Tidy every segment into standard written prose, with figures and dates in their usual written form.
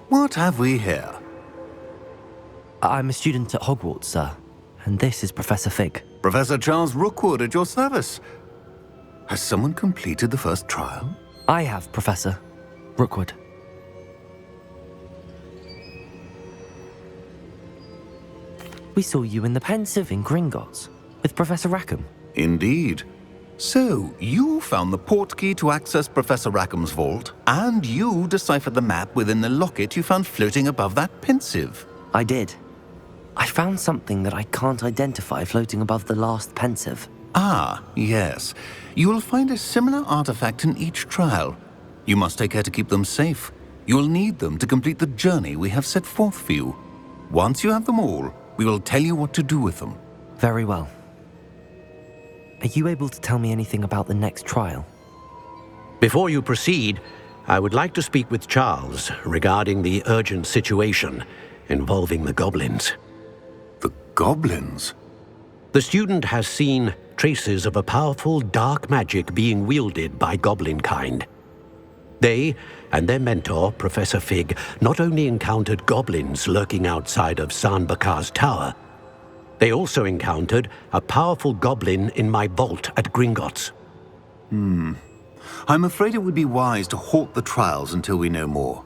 What have we here? I'm a student at Hogwarts, sir, and this is Professor Fig. Professor Charles Rookwood at your service. Has someone completed the first trial? I have, Professor Rookwood. We saw you in the Pensieve in Gringotts with Professor Rackham. Indeed. So, you found the portkey to access Professor Rackham's vault, and you deciphered the map within the locket you found floating above that Pensieve. I did. I found something that I can't identify floating above the last Pensieve. Ah, yes. You will find a similar artifact in each trial. You must take care to keep them safe. You will need them to complete the journey we have set forth for you. Once you have them all, we will tell you what to do with them. Very well. Are you able to tell me anything about the next trial? Before you proceed, I would like to speak with Charles regarding the urgent situation involving the goblins. The goblins? The student has seen traces of a powerful dark magic being wielded by goblin kind. They and their mentor, Professor Fig, not only encountered goblins lurking outside of Sanbakar's tower, they also encountered a powerful goblin in my vault at Gringotts. I'm afraid it would be wise to halt the trials until we know more.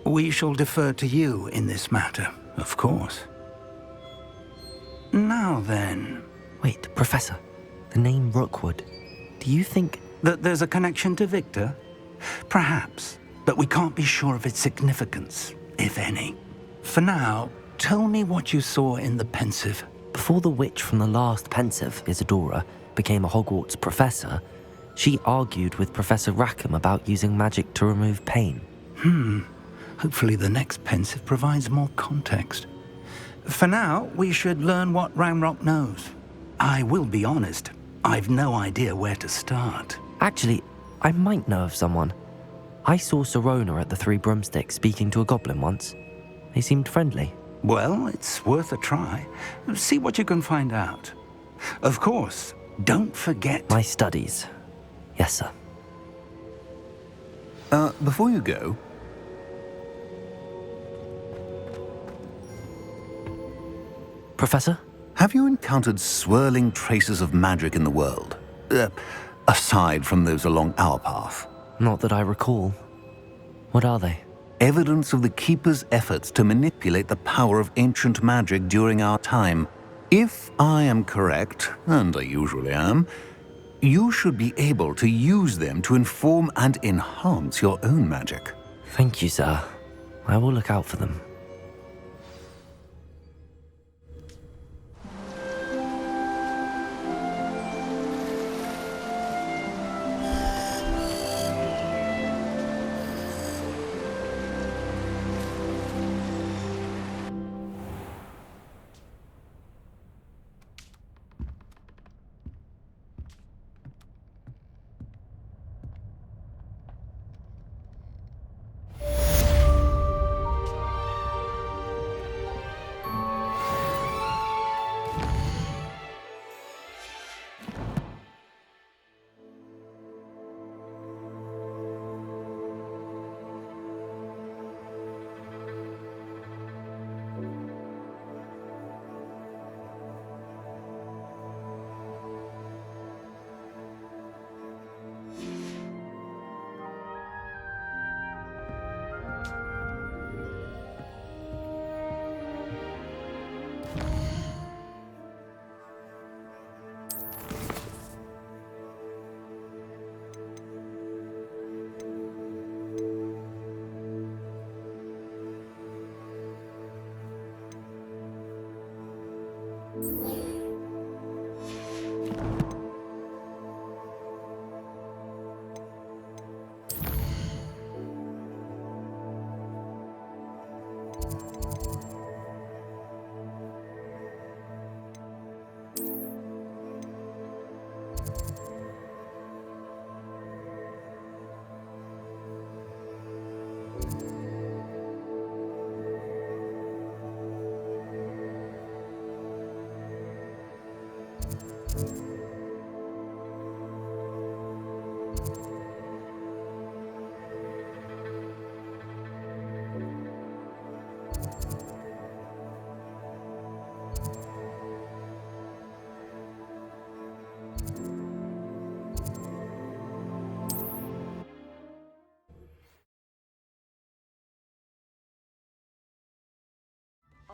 We shall defer to you in this matter, of course. Now then... Wait, Professor. The name Rookwood. Do you think... that there's a connection to Victor? Perhaps, but we can't be sure of its significance, if any. For now, tell me what you saw in the Pensieve. Before the witch from the last Pensieve, Isadora, became a Hogwarts professor, she argued with Professor Rackham about using magic to remove pain. Hopefully the next Pensieve provides more context. For now, we should learn what Ranrock knows. I will be honest, I've no idea where to start. Actually, I might know of someone. I saw Serona at the Three Broomsticks speaking to a goblin once. They seemed friendly. Well, it's worth a try. See what you can find out. Of course, don't forget... My studies. Yes, sir. Before you go... Professor? Have you encountered swirling traces of magic in the world? Aside from those along our path? Not that I recall. What are they? Evidence of the Keeper's efforts to manipulate the power of ancient magic during our time. If I am correct, and I usually am, you should be able to use them to inform and enhance your own magic. Thank you, sir. I will look out for them.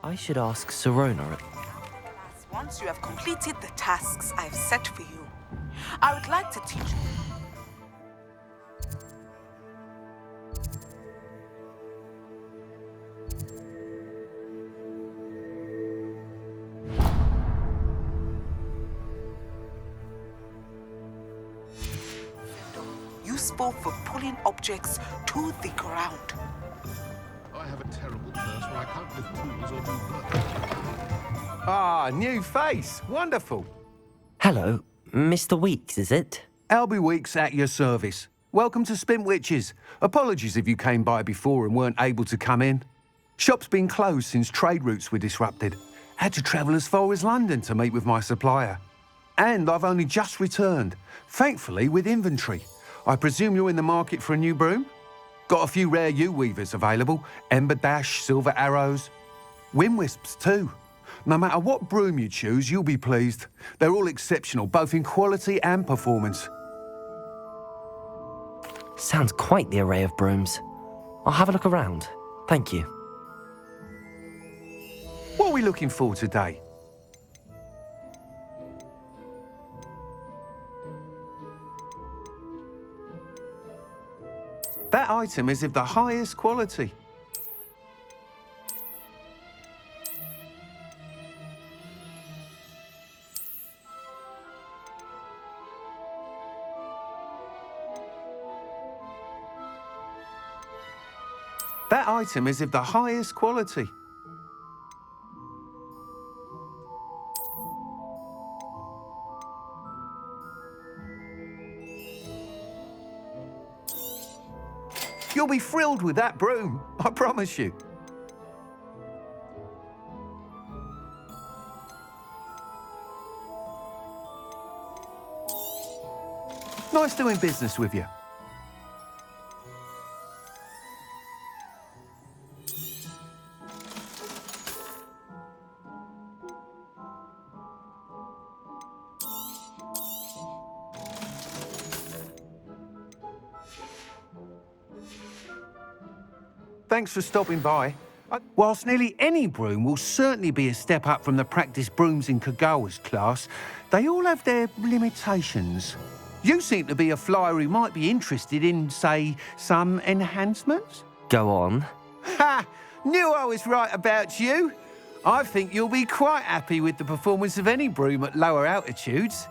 I should ask Serona. Once you have completed the tasks I've set for you, I would like to teach you. Useful for pulling objects to the ground. I have a terrible curse where I can't lift tools or do work. Ah, new face. Wonderful. Hello, Mr. Weeks, is it? Albie Weeks at your service. Welcome to Spintwitches. Apologies if you came by before and weren't able to come in. Shop's been closed since trade routes were disrupted. Had to travel as far as London to meet with my supplier. And I've only just returned, thankfully with inventory. I presume you're in the market for a new broom? Got a few rare U-weavers available. Ember Dash, Silver Arrows. Wind Wisps too. No matter what broom you choose, you'll be pleased. They're all exceptional, both in quality and performance. Sounds quite the array of brooms. I'll have a look around. Thank you. What are we looking for today? That item is of the highest quality. That item is of the highest quality. You'll be thrilled with that broom, I promise you. Nice doing business with you. Thanks for stopping by. Whilst nearly any broom will certainly be a step up from the practice brooms in Kagawa's class, they all have their limitations. You seem to be a flyer who might be interested in, say, some enhancements? Go on. Ha! Knew I was right about you. I think you'll be quite happy with the performance of any broom at lower altitudes.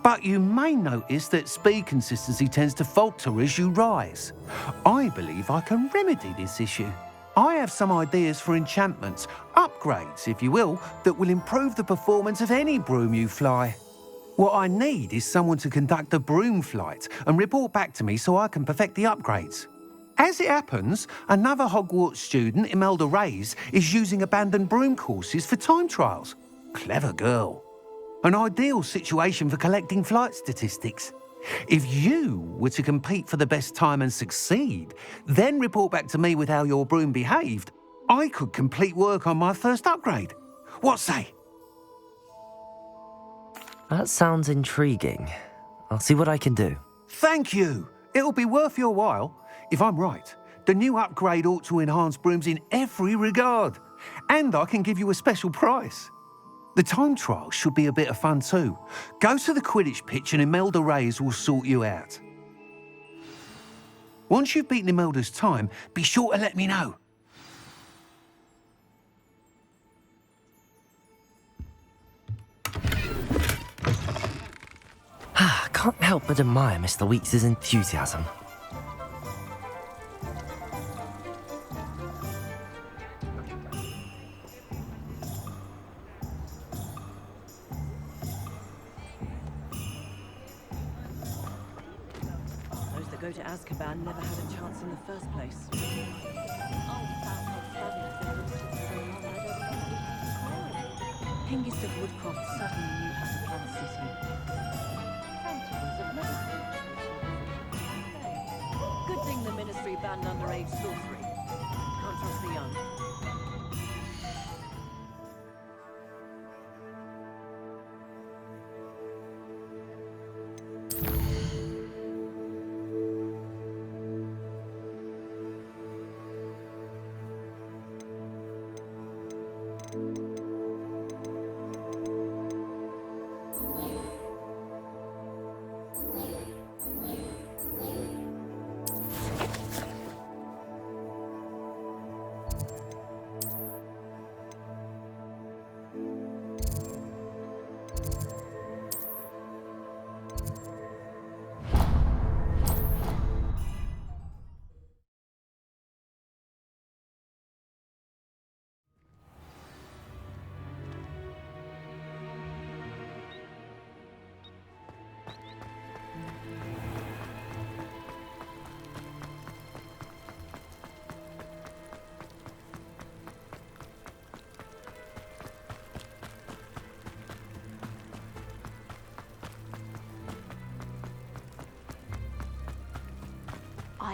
But you may notice that speed consistency tends to falter as you rise. I believe I can remedy this issue. I have some ideas for enchantments, upgrades, if you will, that will improve the performance of any broom you fly. What I need is someone to conduct a broom flight and report back to me so I can perfect the upgrades. As it happens, another Hogwarts student, Imelda Reyes, is using abandoned broom courses for time trials. Clever girl. An ideal situation for collecting flight statistics. If you were to compete for the best time and succeed, then report back to me with how your broom behaved, I could complete work on my first upgrade. What say? That sounds intriguing. I'll see what I can do. Thank you. It'll be worth your while. If I'm right, the new upgrade ought to enhance brooms in every regard. And I can give you a special price. The time trial should be a bit of fun too. Go to the Quidditch pitch and Imelda Reyes will sort you out. Once you've beaten Imelda's time, be sure to let me know. Can't help but admire Mr. Weeks' enthusiasm. Those that go to Azkaban never had a chance in the first place. Hengist of Woodcroft certainly knew how to plan a city. Good thing the Ministry banned underage sorcery. Can't trust the young.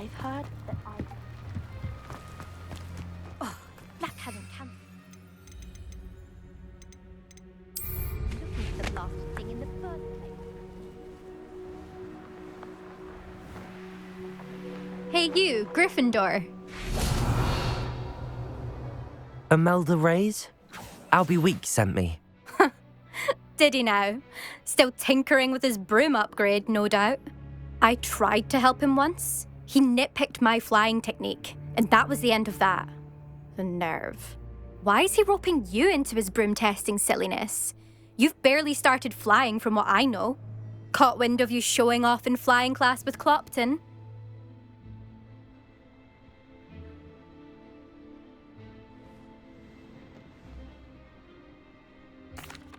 I've heard that Oh, Black hasn't cancelled. Looking for the last thing in the first place. Hey you, Gryffindor. Imelda Reyes? Albie Weeks sent me. Did he now? Still tinkering with his broom upgrade, no doubt. I tried to help him once. He nitpicked my flying technique, and that was the end of that. The nerve. Why is he roping you into his broom testing silliness? You've barely started flying from what I know. Caught wind of you showing off in flying class with Clopton.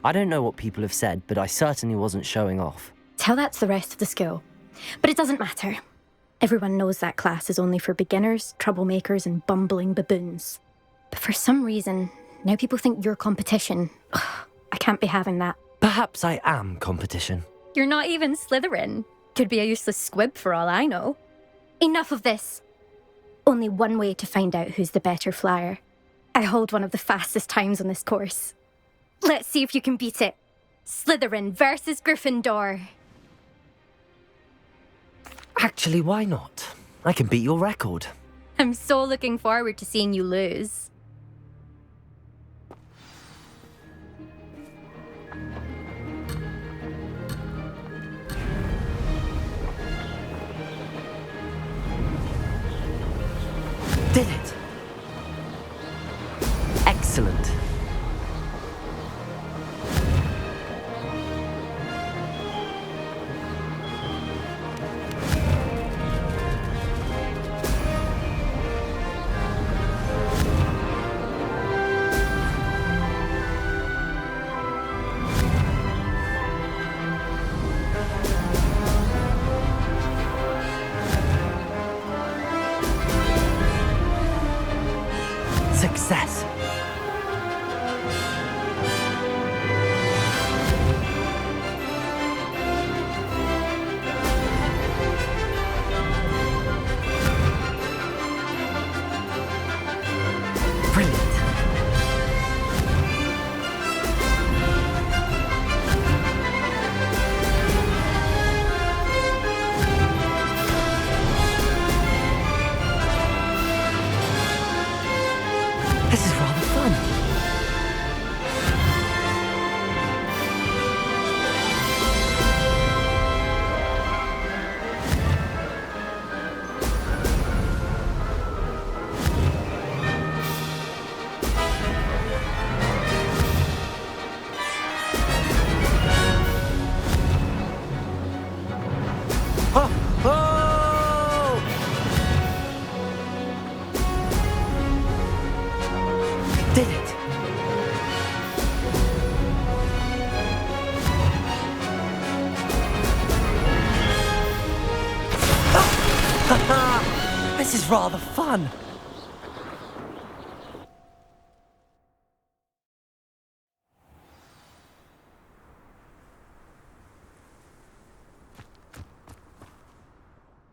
I don't know what people have said, but I certainly wasn't showing off. Tell that to the rest of the school. But it doesn't matter. Everyone knows that class is only for beginners, troublemakers, and bumbling baboons. But for some reason, now people think you're competition. Ugh, I can't be having that. Perhaps I am competition. You're not even Slytherin. Could be a useless squib for all I know. Enough of this. Only one way to find out who's the better flyer. I hold one of the fastest times on this course. Let's see if you can beat it. Slytherin versus Gryffindor. Actually, why not? I can beat your record. I'm so looking forward to seeing you lose. Did it! Excellent. Success. Brilliant. This is rather fun. Oh! Oh! Did it! This is rather fun.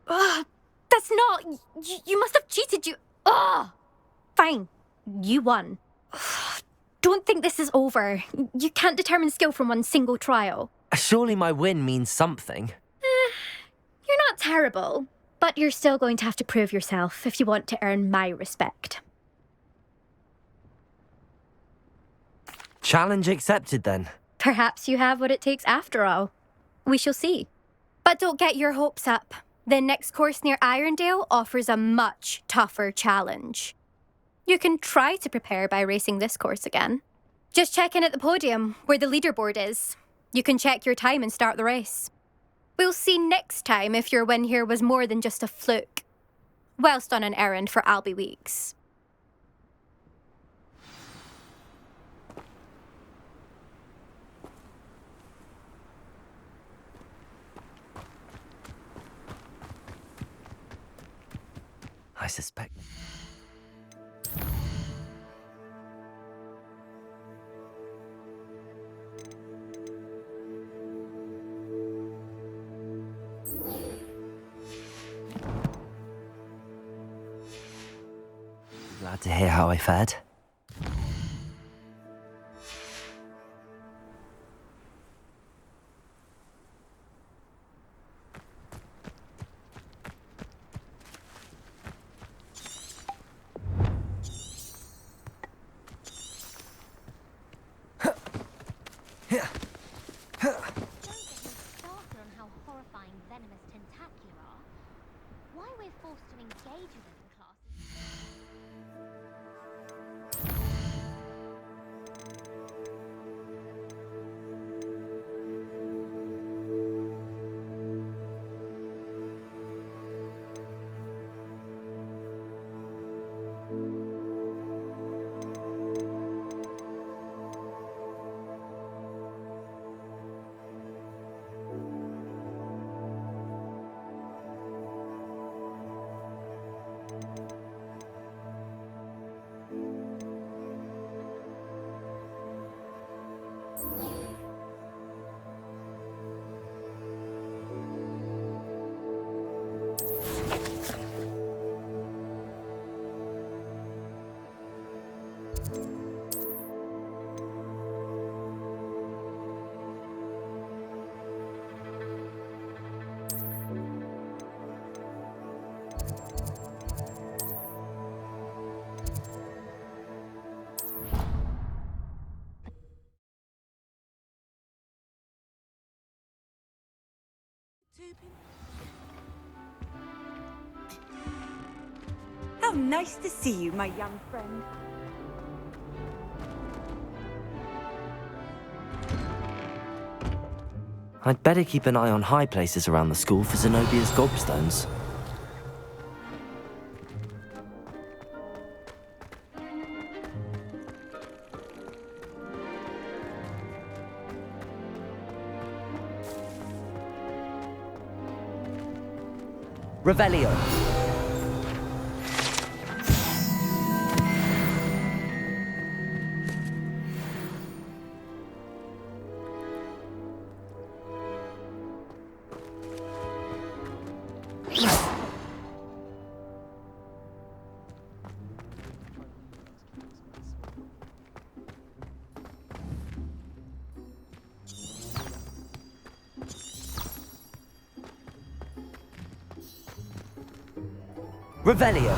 Ugh, that's not... You must have cheated, you... Ugh! Fine. You won. Ugh, don't think this is over. You can't determine skill from one single trial. Surely my win means something. You're not terrible, but you're still going to have to prove yourself if you want to earn my respect. Challenge accepted then. Perhaps you have what it takes after all. We shall see. But don't get your hopes up. The next course near Irondale offers a much tougher challenge. You can try to prepare by racing this course again. Just check in at the podium, where the leaderboard is. You can check your time and start the race. We'll see next time if your win here was more than just a fluke. Whilst on an errand for Albie Weeks. I suspect. glad to hear how I fared. How nice to see you, my young friend. I'd better keep an eye on high places around the school for Zenobia's gobstones. Revelio. Revelio.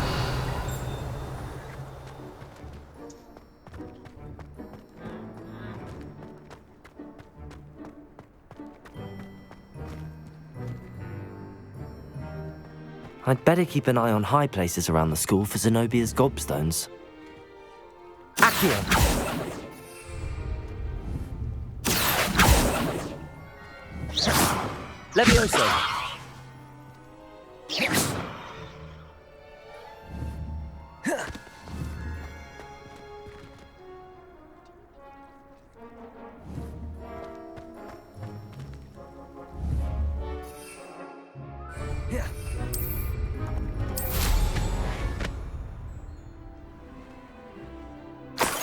I'd better keep an eye on high places around the school for Zenobia's gobstones. Accio. Levioso.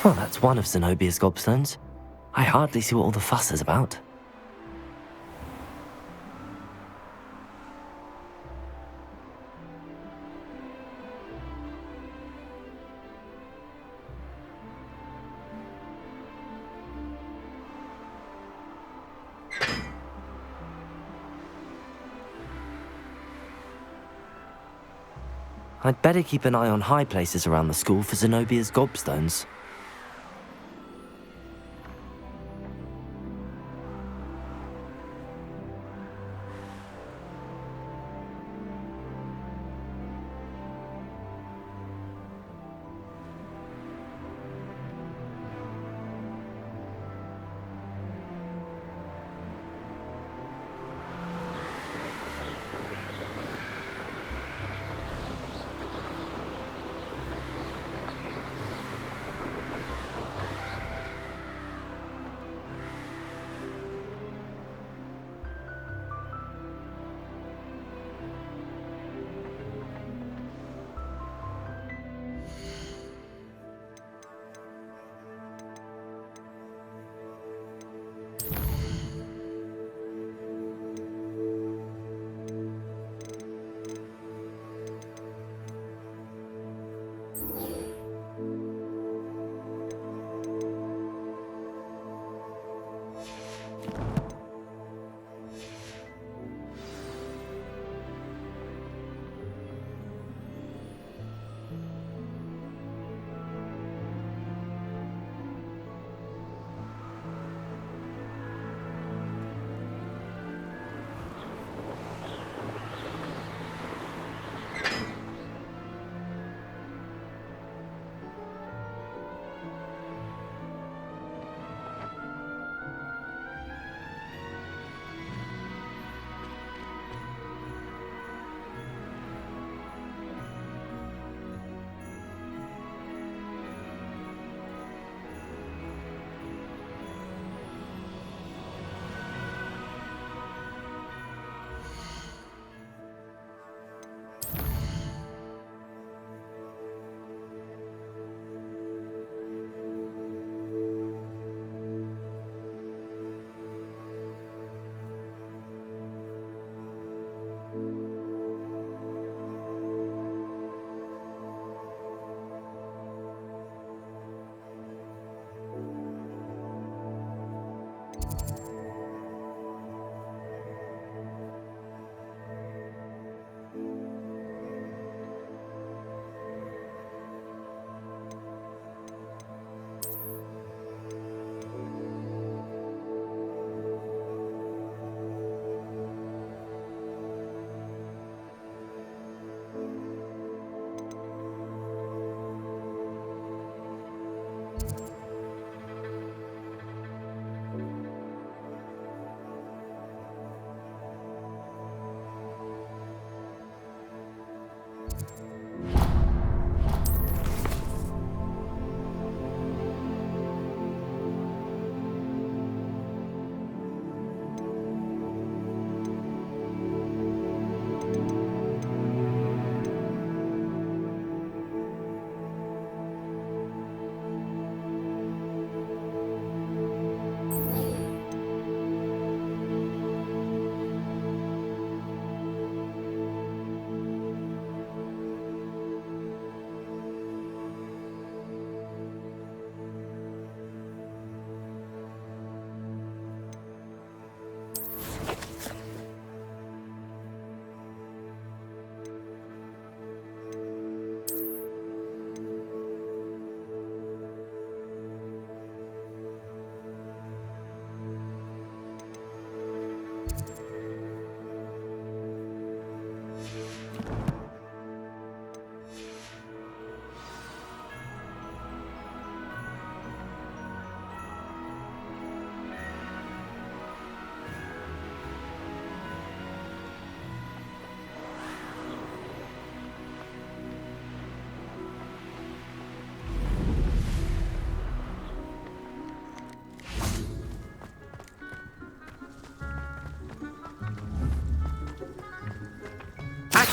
Well, that's one of Zenobia's gobstones. I hardly see what all the fuss is about. I'd better keep an eye on high places around the school for Zenobia's gobstones.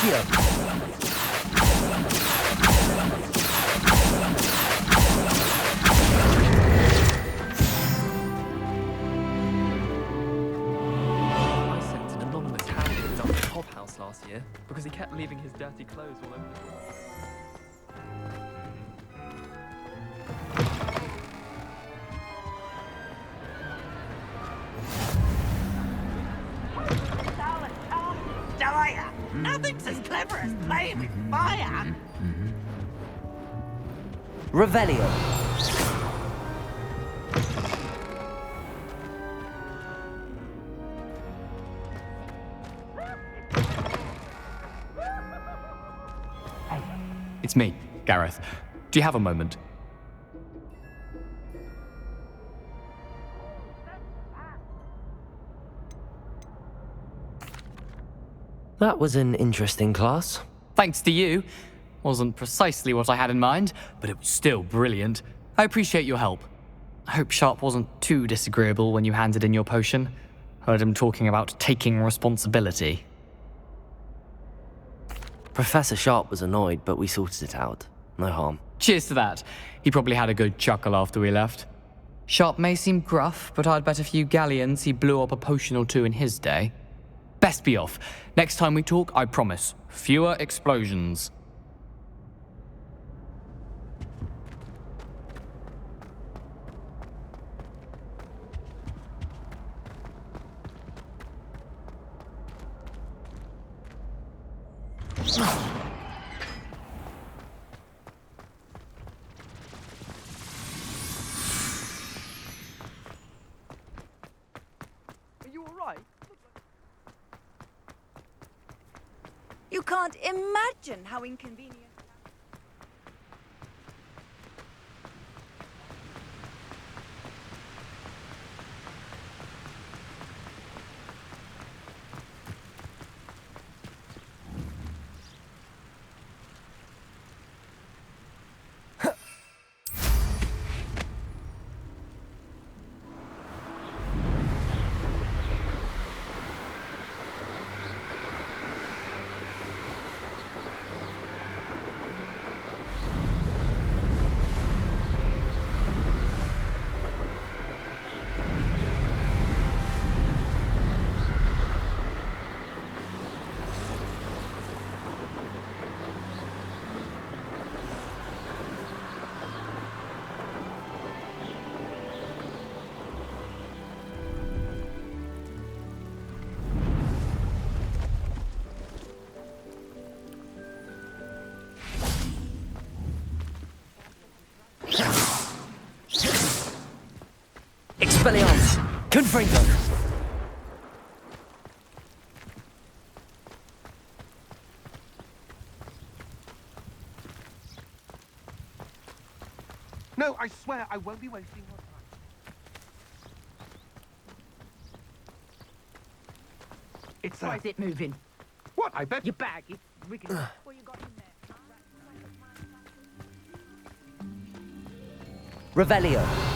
Accio! I sent an anonymous handwritten up to Hob House last year because he kept leaving his dirty clothes all over the floor. Nothing's as clever as playing with fire. Revelio. It's me, Gareth. Do you have a moment? That was an interesting class. Thanks to you. Wasn't precisely what I had in mind, but it was still brilliant. I appreciate your help. I hope Sharp wasn't too disagreeable when you handed in your potion. Heard him talking about taking responsibility. Professor Sharp was annoyed, but we sorted it out. No harm. Cheers to that. He probably had a good chuckle after we left. Sharp may seem gruff, but I'd bet a few galleons he blew up a potion or two in his day. Best be off. Next time we talk, I promise, fewer explosions. Are you all right? You can't imagine how inconvenient. Expelliarmus! Confringo! No, I swear I won't be wasting your time. It's Why is it moving? What? I bet Your bag is wriggling. What you got in there? Revelio.